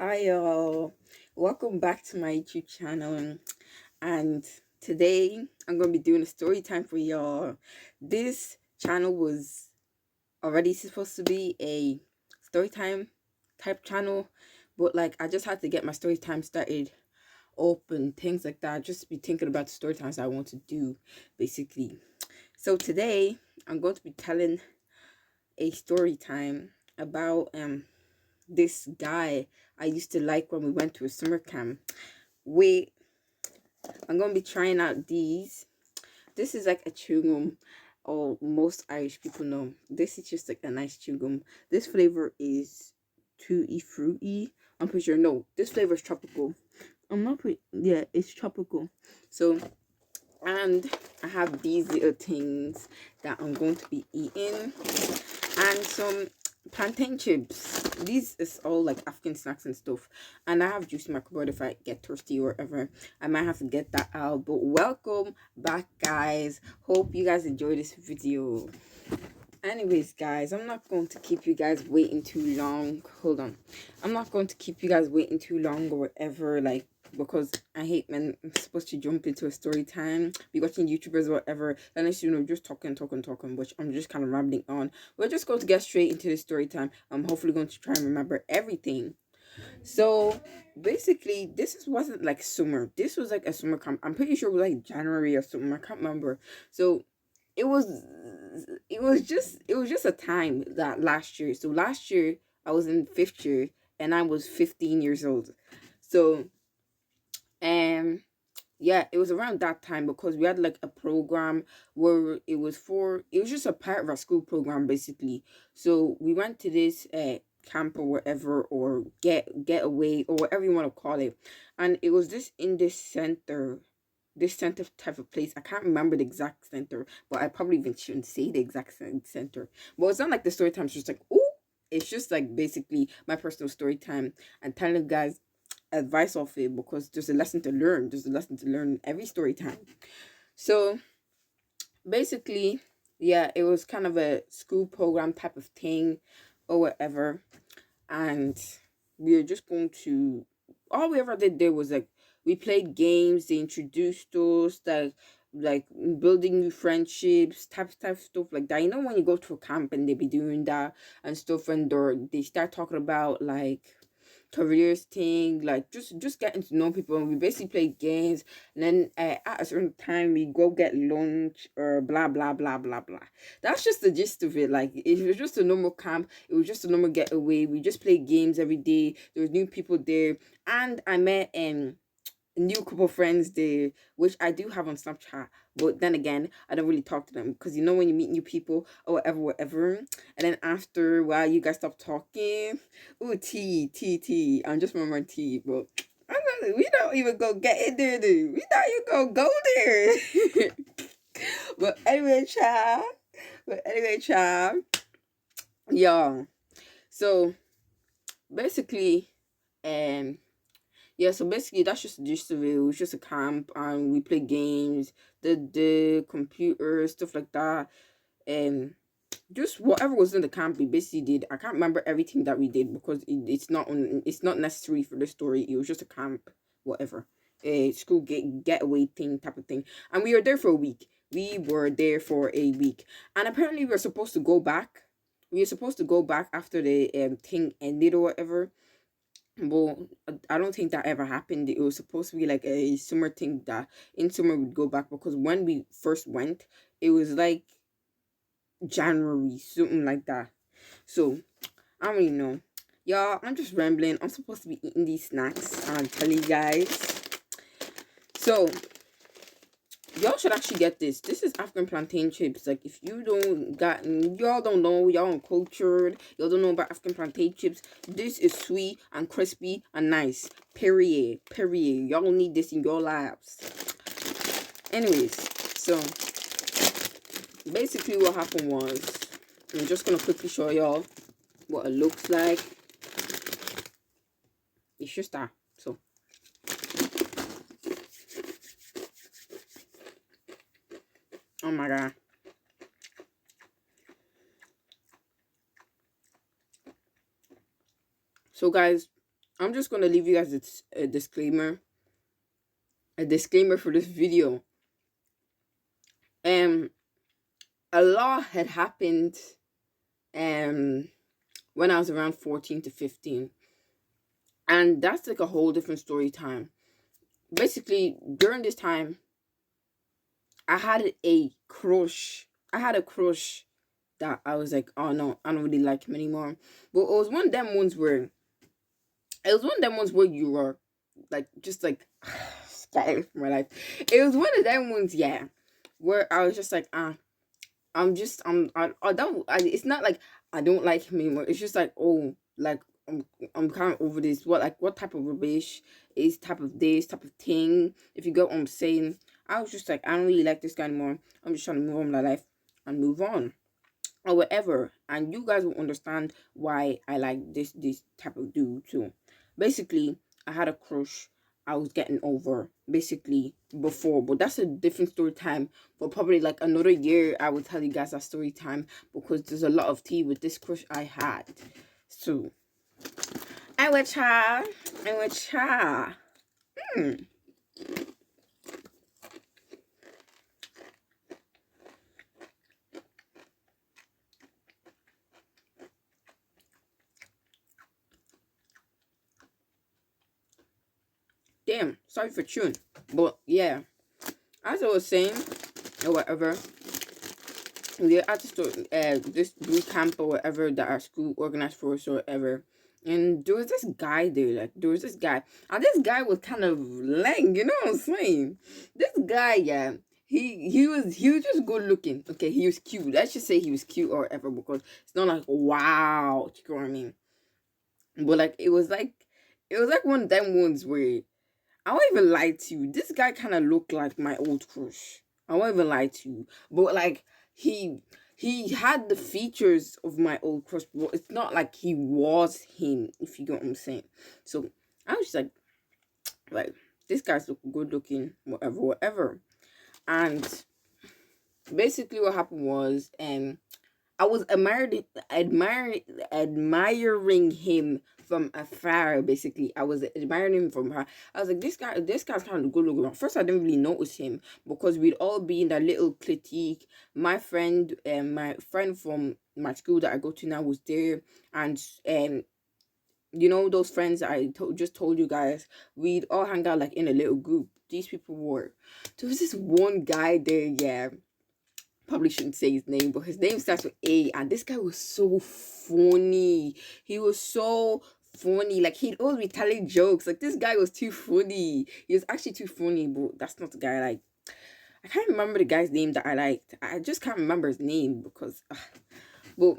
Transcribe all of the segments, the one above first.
Hi y'all, welcome back to my YouTube channel. And today I'm gonna be doing a story time for y'all. This channel was already supposed to be a story time type channel, but like I just had to get my story time started up and things like that. Just be thinking about the story times I want to do, basically. So today I'm going to be telling a story time about this guy I used to like when we went to a summer camp. Wait, I'm gonna be trying out these. This is like a chewing gum, or most Irish people know. This is just like a nice chewing gum. This flavor is tutti fruity. I'm pretty sure. No, this flavor is tropical. I'm not pretty. Yeah, it's tropical. So, and I have these little things that I'm going to be eating, and some plantain chips. These is all like African snacks and stuff. And I have juice in my cupboard if I get thirsty or whatever. I might have to get that out. But welcome back, guys. Hope you guys enjoy this video. Anyways, guys, I'm not going to keep you guys waiting too long. Hold on. I'm not going to keep you guys waiting too long or whatever, like, because I hate when I'm supposed to jump into a story time, be watching YouTubers or whatever, unless, just talking, which I'm just kind of rambling on. We're just going to get straight into the story time. I'm hopefully going to try and remember everything. So, basically, wasn't like summer. This was like a summer camp. I'm pretty sure it was like January or something. I can't remember. So, it was it was just a time that last year. So last year I was in fifth year and I was 15 years old. So um yeah, it was around that time because we had like a program where it was just a part of our school program basically. So we went to this camp or whatever, or getaway or whatever you want to call it, and it was this center type of place. I can't remember the exact center, but I probably even shouldn't say the exact center. But it's not like the story time is just like, oh, it's just like basically my personal story time and telling you guys advice off it, because there's a lesson to learn. There's a lesson to learn every story time. So basically, yeah, it was kind of a school program type of thing or whatever. And we were just going to, all we ever did there was like we played games. They introduced us, like building new friendships, type of stuff like that. When you go to a camp and they be doing that and stuff, and they start talking about like careers thing, like just getting to know people. And we basically play games, and then at a certain time we go get lunch or blah blah blah blah blah. That's just the gist of it. Like, it was just a normal camp, it was just a normal getaway. We just played games every day. There was new people there, and I met a new couple friends there, which I do have on Snapchat. But then again, I don't really talk to them, because when you meet new people or whatever, and then after a while you guys stop talking. Oh, tea. I'm just remembering tea, but we don't even go get in there, dude. We not even go there. But anyway, child. Yeah. So basically, um yeah, so basically that's just the gist of it. It was just a camp, and we played games, the computer, stuff like that. And just whatever was in the camp we basically did. I can't remember everything that we did, because it's not necessary for the story. It was just a camp, whatever. A school getaway thing type of thing. And we were there for a week. And apparently we were supposed to go back. We were supposed to go back after the thing ended or whatever. Well, I don't think that ever happened. It was supposed to be like a summer thing, that in summer we'd go back, because when we first went, it was like January, something like that. So I don't really know. Y'all, I'm just rambling. I'm supposed to be eating these snacks, and I'll tell you guys. So y'all should actually get this. This is African plantain chips. Like, if y'all don't know, y'all uncultured, y'all don't know about African plantain chips. This is sweet and crispy and nice. Period. Y'all need this in your lives. Anyways, so basically what happened was, I'm just gonna quickly show y'all what it looks like. It's just that. So oh my god. So guys, I'm just gonna leave you guys a disclaimer for this video. Um, a lot had happened when I was around 14 to 15, and that's like a whole different story time. Basically, during this time, I had a crush. I had a crush that I was like, oh no, I don't really like him anymore. But it was one of them ones where you were like just like scared for my life. It was one of them ones, yeah, where I was just like, I don't. It's not like I don't like him anymore. It's just like, oh, like I'm kind of over this. What type of rubbish is type of this type of thing? If you get what I'm saying, I was just like, I don't really like this guy anymore. I'm just trying to move on with my life and move on or whatever. And you guys will understand why I like this type of dude too. Basically, I had a crush I was getting over basically before, but that's a different story time. For probably like another year, I will tell you guys that story time because there's a lot of tea with this crush I had. So I will try. I will try. Hmm. Damn, sorry for chewing. But yeah, as I was saying, or whatever, we at the store, this boot camp or whatever that our school organized for us or whatever. And there was this guy there, and this guy was kind of lame, you know what I'm saying? This guy, yeah, he was just good looking. Okay, he was cute. Let's just say he was cute or whatever because it's not like wow, you know what I mean? But like it was like one of them ones where I won't even lie to you. This guy kind of looked like my old crush. I won't even lie to you. But like he had the features of my old crush, but it's not like he was him, if you get what I'm saying. So I was just like this guy's good looking, whatever, whatever. And basically what happened was I was admiring him from afar. Basically, I was admiring him from her. I was like, this guy's kind of good looking. At first, I didn't really notice him because we'd all be in that little clique. My friend from my school that I go to now was there, and you know those friends that just told you guys, we'd all hang out like in a little group. These people were. There was this one guy there, yeah, probably shouldn't say his name, but his name starts with A, and this guy was so funny. He was so funny. Like he'd always be telling jokes. Like this guy was too funny. He was actually too funny, but that's not the guy I like. I can't remember the guy's name that I liked. I just can't remember his name because but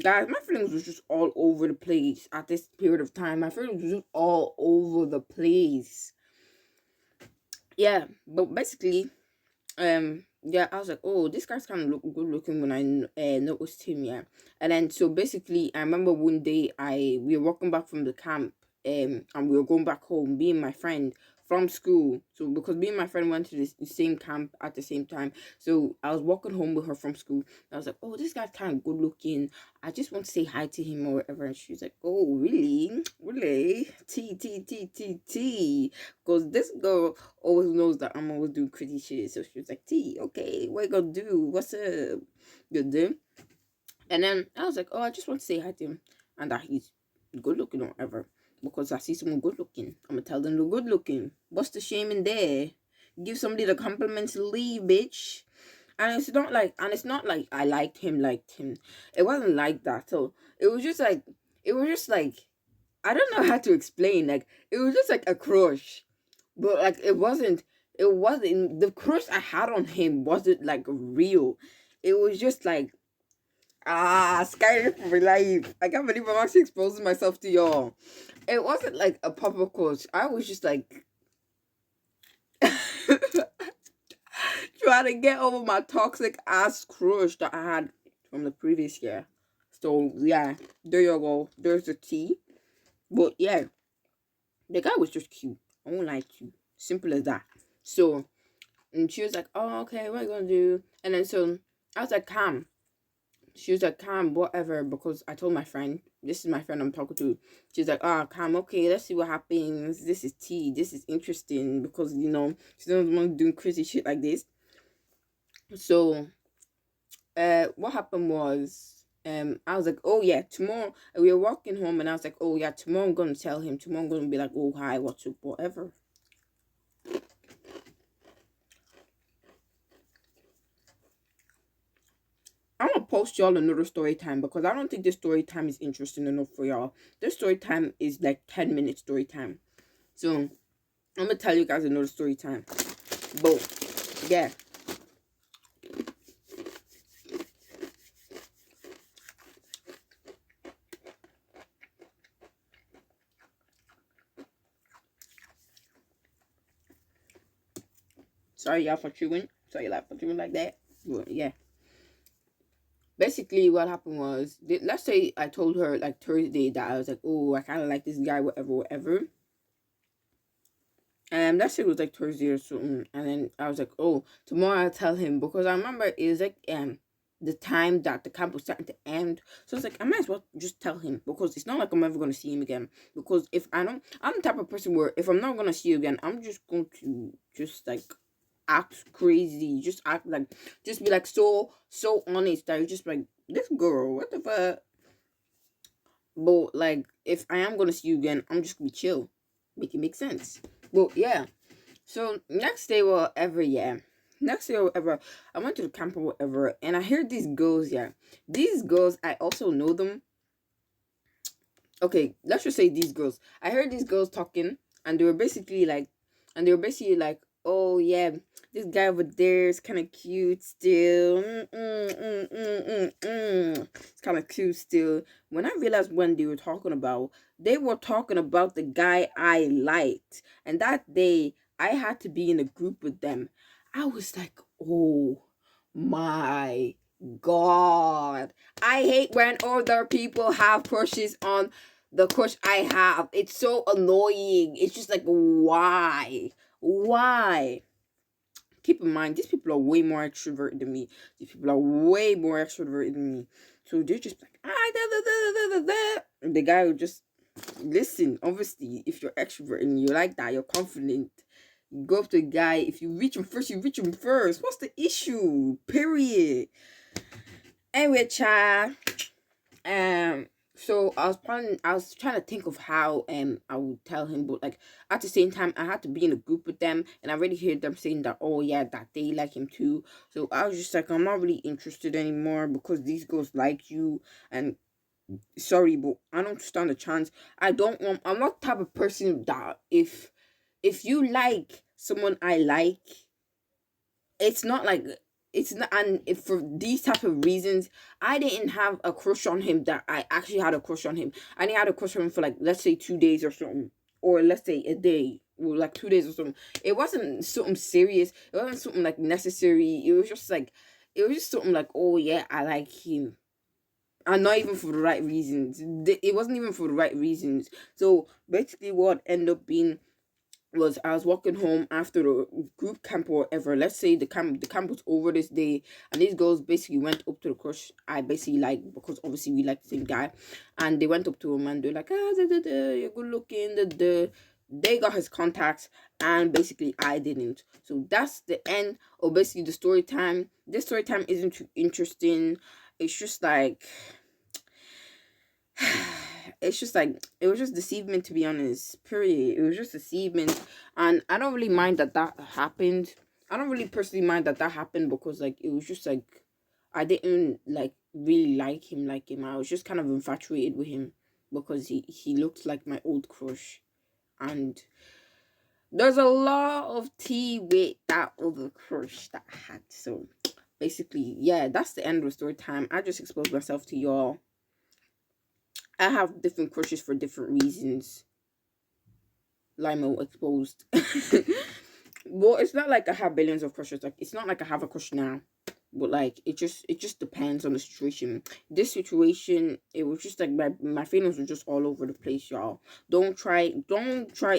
guys, my feelings was just all over the place at this period of time. My feelings was just all over the place. Yeah, but basically yeah, I was like, oh, this guy's kind of good looking when I noticed him, yeah. And then so basically I remember one day we were walking back from the camp, and we were going back home, me and my friend from school. So because me and my friend went to the same camp at the same time, so I was walking home with her from school. I was like, oh, this guy's kind of good looking, I just want to say hi to him or whatever. And she was like, oh, really, really, T, because this girl always knows that I'm always doing crazy shit. So she was like, T, okay, what you gonna do? What's up? Good do. And then I was like, oh, I just want to say hi to him and that he's good looking or whatever. Because I see someone good looking, I'm gonna tell them they're good looking. What's the shame in there? Give somebody the compliments to leave, bitch. And it's not like I liked him. It wasn't like that. So it was just like I don't know how to explain. Like it was just like a crush, but like it wasn't the crush I had on him wasn't like real. It was just like scared for my life. I can't believe I'm actually exposing myself to y'all. It wasn't like a proper crush. I was just like trying to get over my toxic ass crush that I had from the previous year. So yeah, there you go. There's the tea. But yeah, the guy was just cute. I won't lie to you. Simple as that. So, and she was like, oh, okay, what are you gonna do? And then so I was like, calm. She was like, calm, whatever, because I told my friend this is my friend I'm talking to. She's like, oh, Cam, okay, let's see what happens. This is tea. This is interesting because, she doesn't want to do crazy shit like this. So, what happened was, I was like, oh yeah, tomorrow we were walking home, and I was like, oh yeah, tomorrow I'm gonna tell him. Tomorrow I'm gonna be like, oh hi, what's up, whatever. I'm gonna post y'all another story time because I don't think this story time is interesting enough for y'all. This story time is like 10 minute story time. So I'm gonna tell you guys another story time. But yeah. Sorry y'all for chewing. Sorry y'all for chewing like that. But yeah. Basically what happened was, let's say I told her like Thursday that I was like, oh, I kinda like this guy, whatever. And that shit was like Thursday or something. And then I was like, oh, tomorrow I'll tell him, because I remember it was like the time that the camp was starting to end. So it's like, I might as well just tell him, because it's not like I'm ever gonna see him again. Because if I don't, I'm the type of person where if I'm not gonna see you again, I'm just going to just like act crazy, just act like, just be like so honest that you're just like, this girl, what the fuck. But like, if I am gonna see you again, I'm just gonna be chill, make it make sense. Well, yeah. So next day, whatever, yeah. Next day, whatever, I went to the camp or whatever, and I heard these girls, yeah. These girls, I also know them. Okay, let's just say these girls. I heard these girls talking, and they were basically like, oh yeah, this guy over there is kind of cute still. It's kind of cute still. When I realized when they were talking about the guy I liked, and that day I had to be in a group with them. I was like, oh my god, I hate when other people have crushes on the crush I have. It's so annoying. It's just like, why? Why? Keep in mind, these people are way more extroverted than me. These people are way more extroverted than me. So they're just like, the guy will just listen. Obviously, if you're extrovert and you like that, you're confident. You go up to a guy. If you reach him first, you reach him first. What's the issue? Period. Anyway, child. So I was trying to think of how I would tell him, but like at the same time I had to be in a group with them, and I already heard them saying that, oh yeah, that they like him too. So I was just like, I'm not really interested anymore because these girls like you, and sorry, but I don't stand a chance. I'm not the type of person that if you like someone I like, it's not like, it's not. And if for these type of reasons, I didn't have a crush on him that I actually had a crush on him. I didn't had a crush on him for like, let's say 2 days or something, or let's say a day, or like 2 days or something. It wasn't something serious. It wasn't something like necessary. It was just like, it was just something like, oh yeah, I like him, and not even for the right reasons. It wasn't even for the right reasons. So basically what ended up being was, I was walking home after the group camp or whatever. Let's say the camp was over this day, and these girls basically went up to the crush I basically like, because obviously we like the same guy, and they went up to him and they're like, you're good looking, they got his contacts, and basically I didn't. So that's the end of basically the story time. This story time isn't too interesting. It's just like, it's just like, it was just deceivement, to be honest. Period. It was just deceivement, and I don't really mind that happened. I don't really personally mind that happened, because like, it was just like, I didn't like really like him. I was just kind of infatuated with him because he looked like my old crush, and there's a lot of tea with that other crush that I had. So basically, yeah, that's the end of the story time. I just exposed myself to y'all. I have different crushes for different reasons. Limo exposed. Well, it's not like I have billions of crushes. Like, it's not like I have a crush now. but like it just depends on the situation. This situation, it was just like my feelings were just all over the place, y'all. Don't try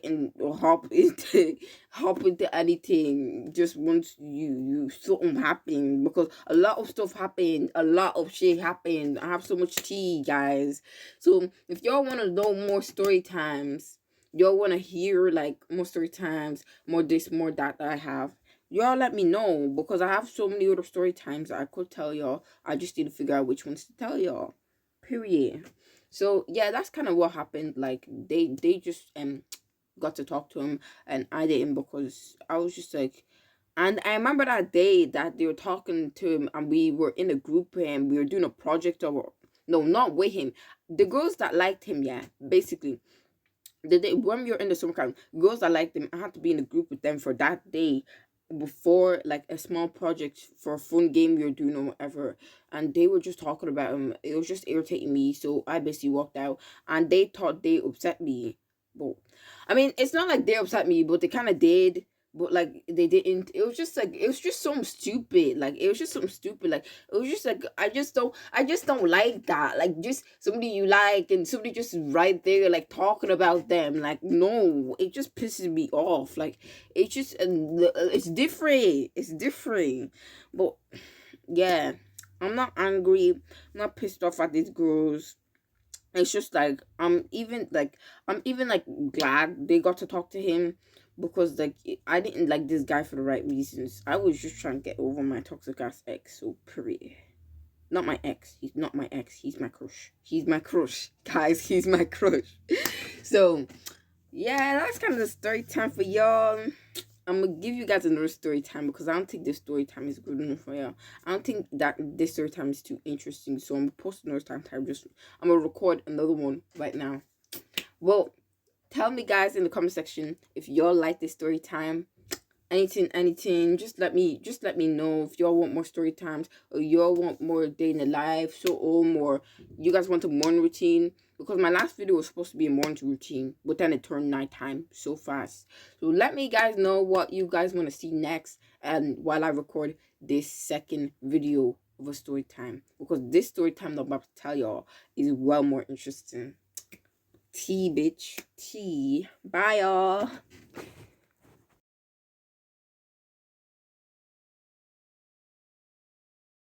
and hop into anything just once you something happened, because a lot of stuff happened, a lot of shit happened. I have so much tea, guys. So if y'all want to know more story times, y'all want to hear like more story times, more this, more that I have, y'all let me know, because I have so many other story times that I could tell y'all. I just need to figure out which ones to tell y'all. Period. So yeah, that's kind of what happened. Like they just got to talk to him, and I didn't, because I was just like, and I remember that day that they were talking to him, and we were in a group and we were doing a project, or no, not with him. The girls that liked him, yeah, basically the day when we were in the summer camp, girls that liked them, I had to be in a group with them for that day before like a small project for a fun game we were doing or whatever. And they were just talking about him. It was just irritating me, so I basically walked out, and they thought they upset me. But I mean, it's not like they upset me, but they kind of did. But like they didn't. It was just like it was just something stupid. Like it was just something stupid. Like it was just like I just don't like that. Like just somebody you like and somebody just right there like talking about them. Like no, it just pisses me off. Like it's just it's different. It's different. But yeah, I'm not angry. I'm not pissed off at these girls. It's just like I'm even like glad they got to talk to him, because like I didn't like this guy for the right reasons. I was just trying to get over my toxic ass ex. So period. Not my ex. He's not my ex. He's my crush. He's my crush, guys. He's my crush. So yeah, that's kind of the story time for y'all. I'm gonna give you guys another story time, because I don't think this story time is good enough for y'all. I don't think that this story time is too interesting, so I'm gonna post another time. I'm gonna record another one right now. Well, tell me guys in the comment section if y'all like this story time. Anything. Just let me know if y'all want more story times, or y'all want more day in the life, or you guys want a morning routine, because my last video was supposed to be a morning routine, but then it turned nighttime so fast. So let me guys know what you guys want to see next, and while I record this second video of a story time, because this story time that I'm about to tell y'all is well more interesting. Tea, bitch. Tea. Bye, y'all.